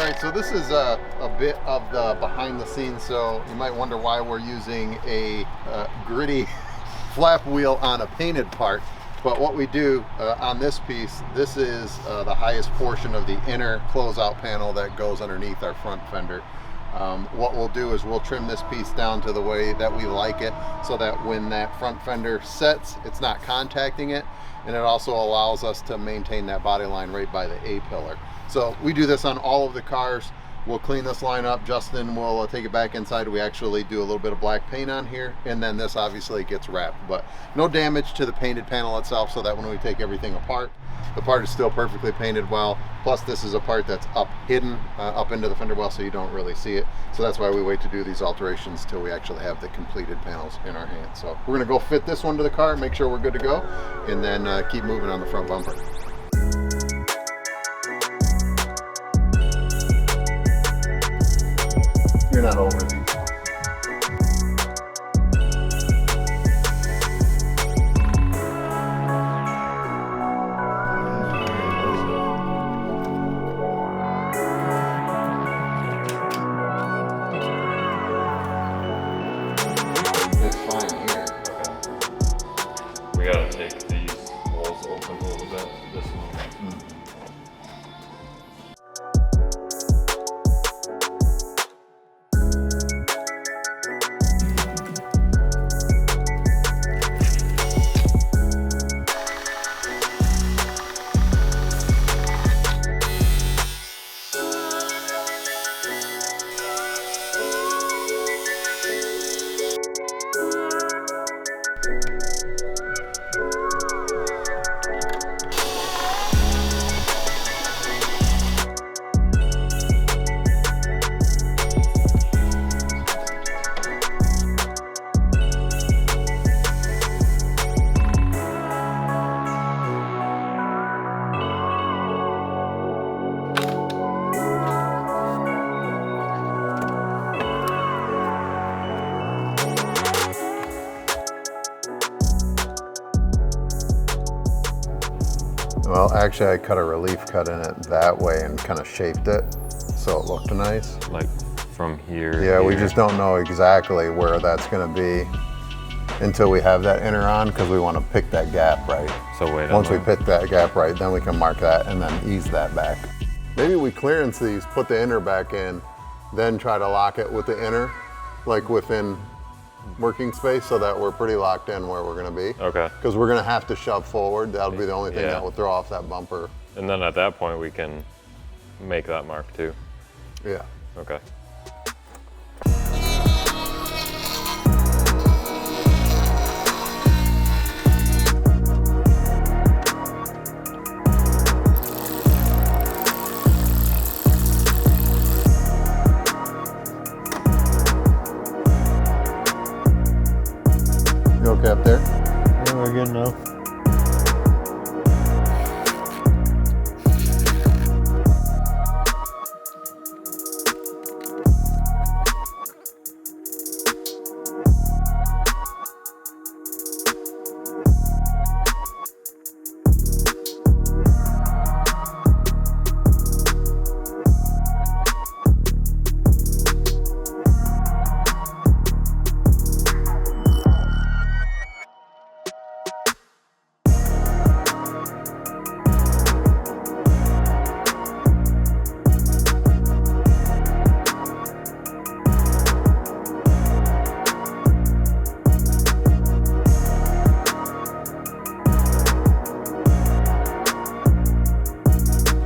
right, so this is a bit of the behind the scenes. So you might wonder why we're using a gritty flap wheel on a painted part. But what we do on this piece, this is the highest portion of the inner closeout panel that goes underneath our front fender. What we'll do is we'll trim this piece down to the way that we like it, so that when that front fender sets, it's not contacting it, and it also allows us to maintain that body line right by the A-pillar. So we do this on all of the cars. We'll clean this line up. Justin will take it back inside. We actually do a little bit of black paint on here, and then this obviously gets wrapped, but no damage to the painted panel itself, so that when we take everything apart, the part is still perfectly painted well. Plus this is a part that's hidden up into the fender well, so you don't really see it. So that's why we wait to do these alterations till we actually have the completed panels in our hands. So we're gonna go fit this one to the car, make sure we're good to go, and then keep moving on the front bumper. You're not over these. It's fine here. We gotta take these holes open a little bit. This one. Well, actually I cut a relief cut in it that way and kind of shaped it so it looked nice. Like from here. Yeah, we just don't know exactly where that's going to be until we have that inner on, because we want to pick that gap right. So wait. Once we pick that gap right, then we can mark that and then ease that back. Maybe we clearance these, put the inner back in, then try to lock it with the inner, like within working space, so that we're pretty locked in where we're going to be. Okay. Because we're going to have to shove forward. That'll be the only thing that will throw off that bumper. And then at that point we can make that mark too. Yeah. Okay. You okay up there? Yeah, we're good now.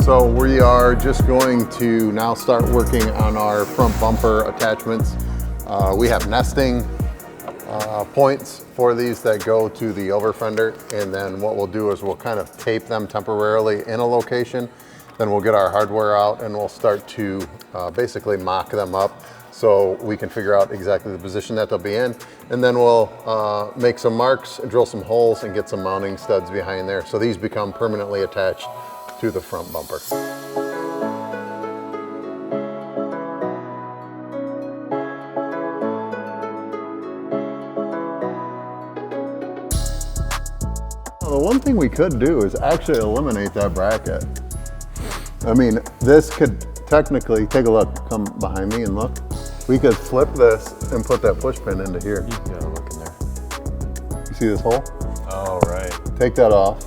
So we are just going to now start working on our front bumper attachments. We have nesting points for these that go to the over fender, and then what we'll do is we'll kind of tape them temporarily in a location. Then we'll get our hardware out and we'll start to basically mock them up so we can figure out exactly the position that they'll be in. And then we'll make some marks, drill some holes, and get some mounting studs behind there. So these become permanently attached to the front bumper. The one thing we could do is actually eliminate that bracket. I mean, this could technically, take a look, come behind me and look. We could flip this and put that push pin into here. You gotta look in there. You see this hole? Oh, right. Take that off,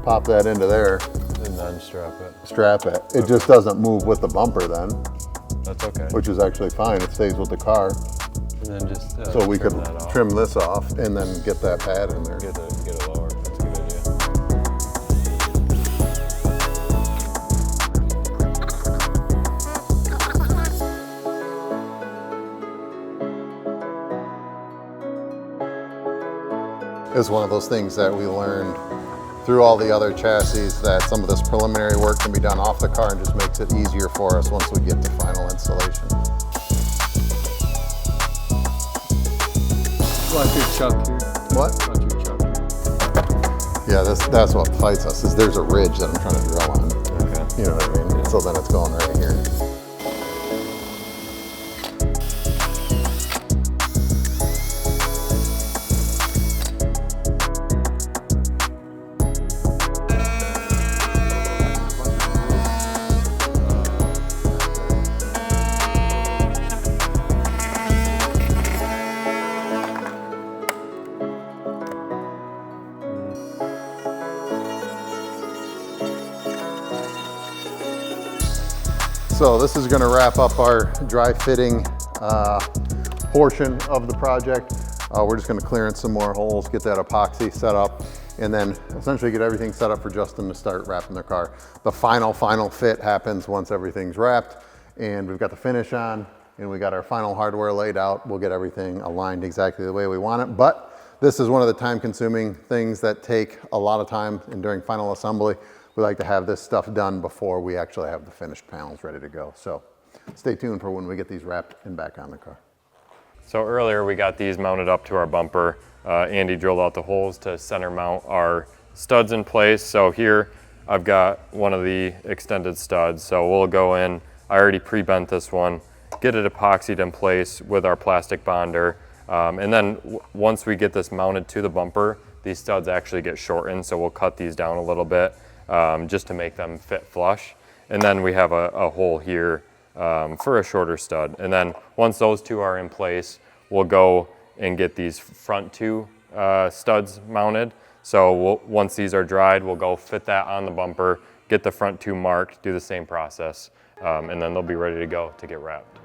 pop that into there. And then strap it. Strap it. It just doesn't move with the bumper then. That's okay. Which is actually fine. It stays with the car. And then just so we could that off. trim this off and then get that pad in there. Get it lower. That's a good idea. It's one of those things that we learned through all the other chassis, that some of this preliminary work can be done off the car and just makes it easier for us once we get to final installation. Watch your chuck here. What? Watch your chuck here. Yeah, that's what fights us, is there's a ridge that I'm trying to drill on. Okay. You know what I mean? So then it's going right here. So this is going to wrap up our dry fitting portion of the project. We're just going to clear in some more holes, get that epoxy set up, and then essentially get everything set up for Justin to start wrapping the car. The final fit happens once everything's wrapped and we've got the finish on and we got our final hardware laid out. We'll get everything aligned exactly the way we want it. But this is one of the time-consuming things that take a lot of time, and during final assembly, we like to have this stuff done before we actually have the finished panels ready to go. So stay tuned for when we get these wrapped and back on the car. So earlier we got these mounted up to our bumper. Andy drilled out the holes to center mount our studs in place. So here I've got one of the extended studs. So we'll go in, I already pre-bent this one, get it epoxied in place with our plastic bonder. And then once we get this mounted to the bumper, these studs actually get shortened. So we'll cut these down a little bit. Just to make them fit flush. And then we have a hole here for a shorter stud. And then once those two are in place, we'll go and get these front two studs mounted. So once these are dried, we'll go fit that on the bumper, get the front two marked, do the same process, and then they'll be ready to go to get wrapped.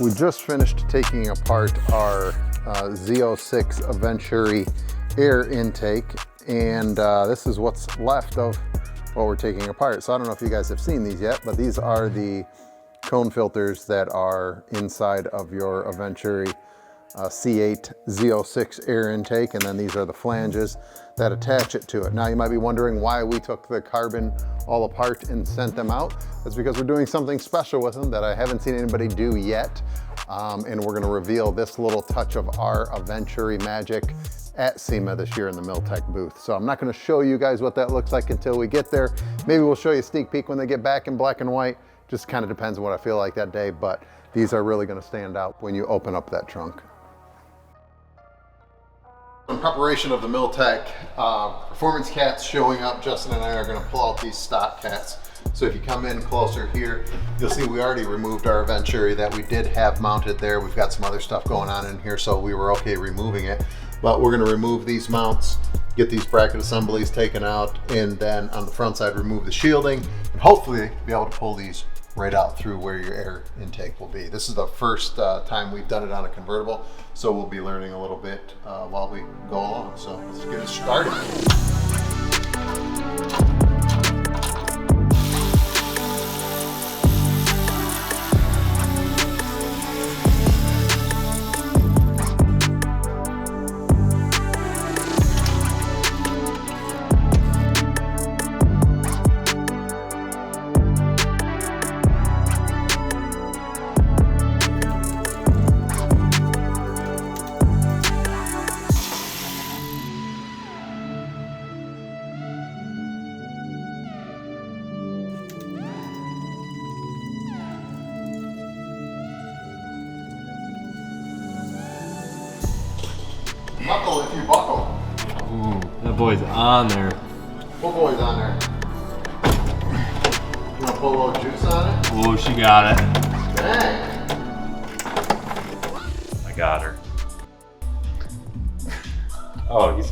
We just finished taking apart our Z06 Eventuri air intake, and this is what's left of what we're taking apart. So I don't know if you guys have seen these yet, but these are the cone filters that are inside of your Eventuri C8Z06 air intake, and then these are the flanges that attach it to it. Now you might be wondering why we took the carbon all apart and sent them out. That's because we're doing something special with them that I haven't seen anybody do yet. And we're gonna reveal this little touch of our Eventuri magic at SEMA this year in the Milltek booth. So I'm not gonna show you guys what that looks like until we get there. Maybe we'll show you a sneak peek when they get back in black and white. Just kind of depends on what I feel like that day, but these are really gonna stand out when you open up that trunk. In preparation of the Milltek Performance Cats showing up, Justin and I are going to pull out these stock cats. So if you come in closer here, you'll see we already removed our Eventuri that we did have mounted there. We've got some other stuff going on in here, so we were okay removing it. But we're going to remove these mounts, get these bracket assemblies taken out, and then on the front side remove the shielding, and hopefully be able to pull these right out through where your air intake will be. This is the first time we've done it on a convertible, so we'll be learning a little bit while we go along. So let's get it started. Buckle if you buckle. Ooh, that boy's on there. What boy's on there? You want to pull a little juice on it? Oh, she got it. Dang. I got her. Oh, he's...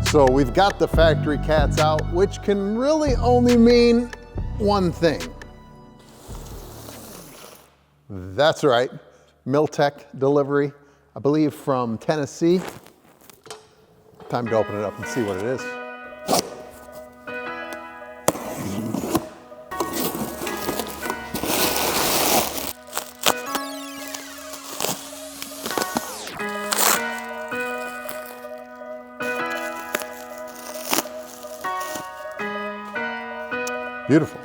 So we've got the factory cats out, which can really only mean one thing. That's right, Milltek delivery, I believe from Tennessee. Time to open it up and see what it is. Beautiful.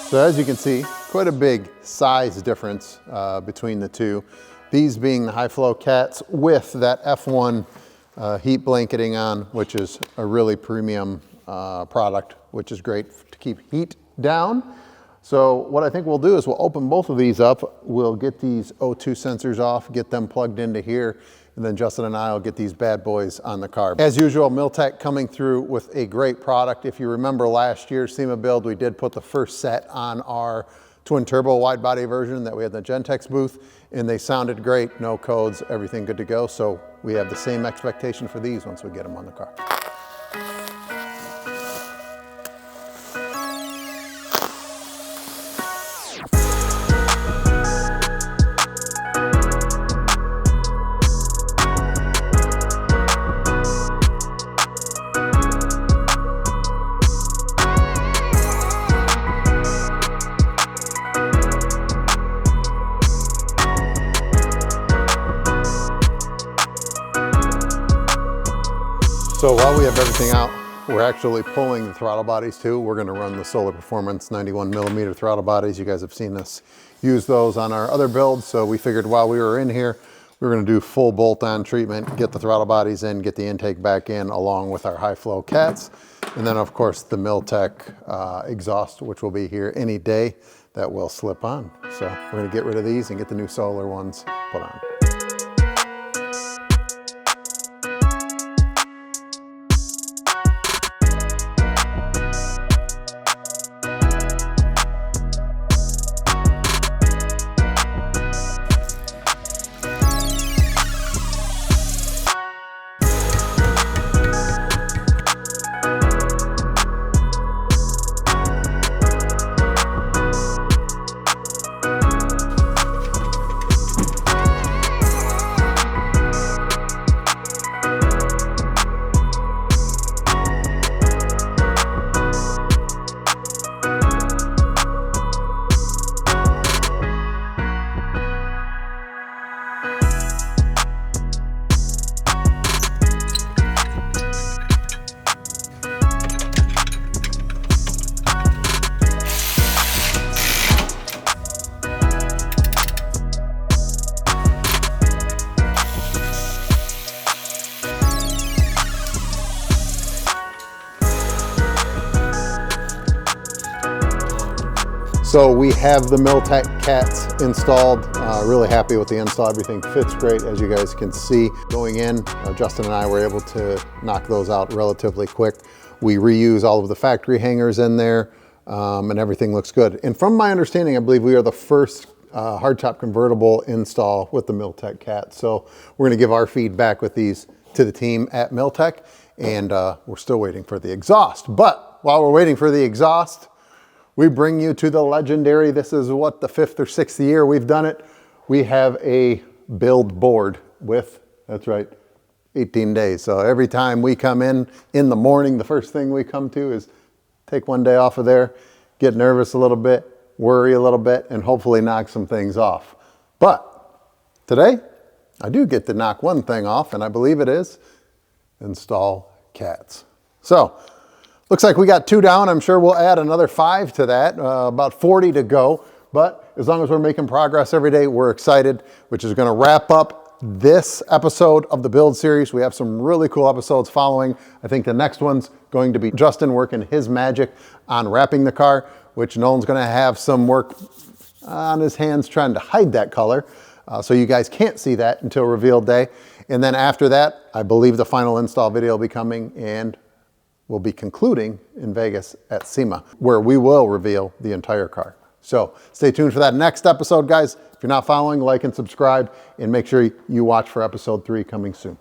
So as you can see, quite a big size difference between the two. These being the High Flow Cats with that F1 heat blanketing on, which is a really premium product, which is great to keep heat down. So what I think we'll do is we'll open both of these up. We'll get these O2 sensors off, get them plugged into here, and then Justin and I will get these bad boys on the car. As usual, Milltek coming through with a great product. If you remember last year's SEMA build, we did put the first set on our twin turbo wide body version that we had in the Milltek booth, and they sounded great, no codes, everything good to go. So we have the same expectation for these once we get them on the car. So while we have everything out, we're actually pulling the throttle bodies too. We're going to run the Solar Performance 91mm throttle bodies. You guys have seen us use those on our other builds. So we figured while we were in here, we were going to do full bolt-on treatment, get the throttle bodies in, get the intake back in along with our High Flow Cats. And then of course the Milltek exhaust, which will be here any day, that will slip on. So we're going to get rid of these and get the new Solar ones put on. So we have the Milltek Cats installed. Really happy with the install. Everything fits great, as you guys can see. Going in, Justin and I were able to knock those out relatively quick. We reuse all of the factory hangers in there, and everything looks good. And from my understanding, I believe we are the first hardtop convertible install with the Milltek Cat. So we're gonna give our feedback with these to the team at Milltek, and we're still waiting for the exhaust. But while we're waiting for the exhaust, we bring you to the legendary, this is what, the 5th or 6th year we've done it. We have a build board with, that's right, 18 days. So every time we come in the morning, the first thing we come to is take one day off of there, get nervous a little bit, worry a little bit, and hopefully knock some things off. But today, I do get to knock one thing off, and I believe it is install cats. So, looks like we got 2 down. I'm sure we'll add another 5 to that, about 40 to go. But as long as we're making progress every day, we're excited, which is gonna wrap up this episode of the build series. We have some really cool episodes following. I think the next one's going to be Justin working his magic on wrapping the car, which Nolan's gonna have some work on his hands trying to hide that color. So you guys can't see that until reveal day. And then after that, I believe the final install video will be coming, and we'll be concluding in Vegas at SEMA, where we will reveal the entire car. So stay tuned for that next episode, guys. If you're not following, like and subscribe, and make sure you watch for episode 3 coming soon.